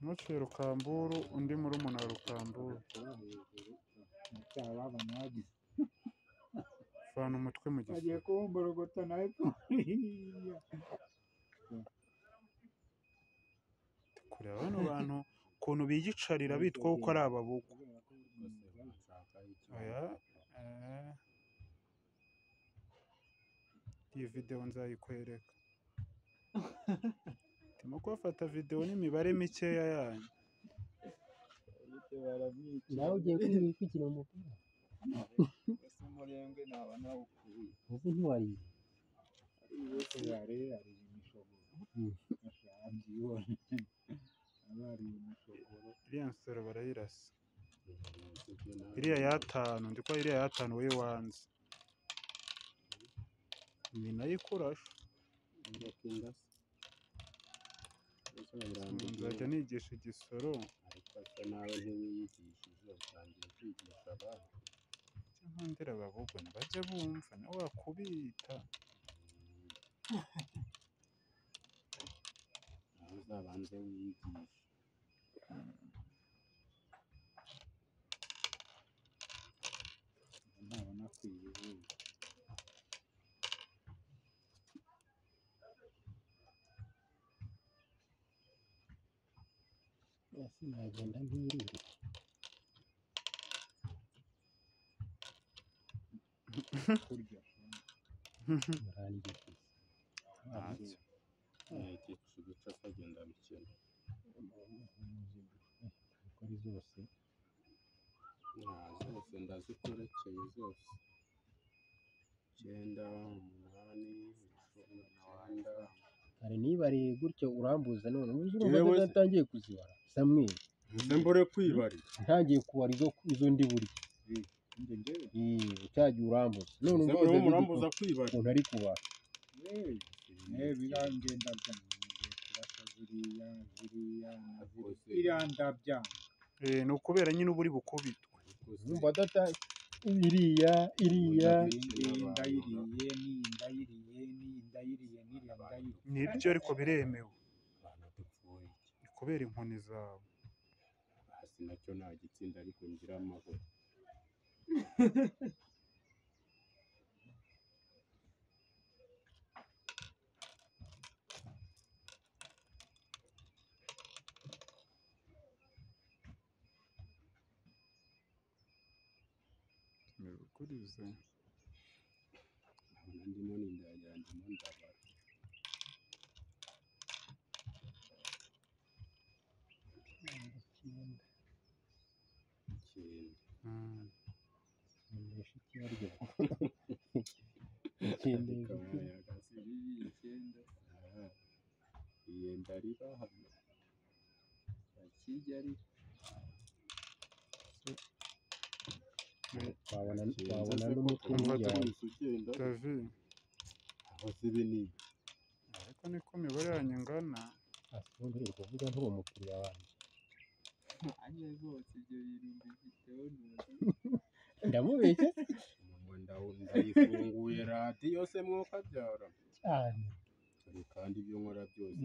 Ntuciye Rukamburu undi murumuna wa Rukamburu. Fana umutwe mu gisoro. Agiye kumborogota nawe kureba bano bantu ukuntu biyicarira bitwa ko ari ababukwe. Iyi video nzayikwereka. Ndimo kubafata video n'imibare mikeya yanyu. nawe ugiye kwikina umupira ese murembwe naba nawukuye ubu ntiwariye wese yare ari imishogoro ashambye abari imishogoro iriya nsoro barayirasa. Iriya yatanu ndiko iriya yatanu we wanze. Ni nayo ikurasha. Nzajya nigisha igisoro ariko nawe ntibiyigishije utangiye kwigisha abandi nkundira ababugwe ntibajya bumva nawe wakubita nawe uzabanze wiyigishe ntabona kwiyihuza sinagenda nk'irire kurya murangiza igice akagenda bikina kuri zose zose ndazikurekeye zose 9 8 hari nibariye gutyo urambuza none uzi urumva natangiye kuzibara Samuel mbore kwibarira ntangiye kuwara izo ndi buryo cyagiye urambuza none umva murambuza kwibara umuntu ari kubara birangenda byanjye turasa irandabya ni ukubera nyine uba uri bukubitwe. Numva data iriya nibyo ariko biremewe ni kubera inkoni zawe. hasi nacyo nta gitsinda ariko ngira amahoro Mirukurize ndimo n'indaya ndimo ndabara iyenda riba hano Kigali wabona n'umutwe David aho zibini ariko niko imibare yanyu ingana. ubundi uri kuvuga nturi umukiriya wanjye anye rwose ibyo bintu mbifiteho ndamubeshye ndayifunguye radiyo se mwokabyara cyane kandi ibyo nkora byose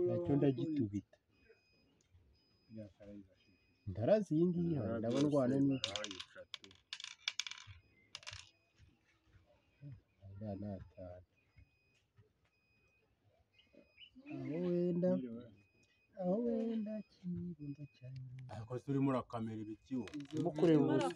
nacyo ndagitubita ndarazi iyi ngiyi ndaba ndwana n'iki aho wenda kibundo cyane ariko se urimo urakamera ibikiwo urimo kureba ubusa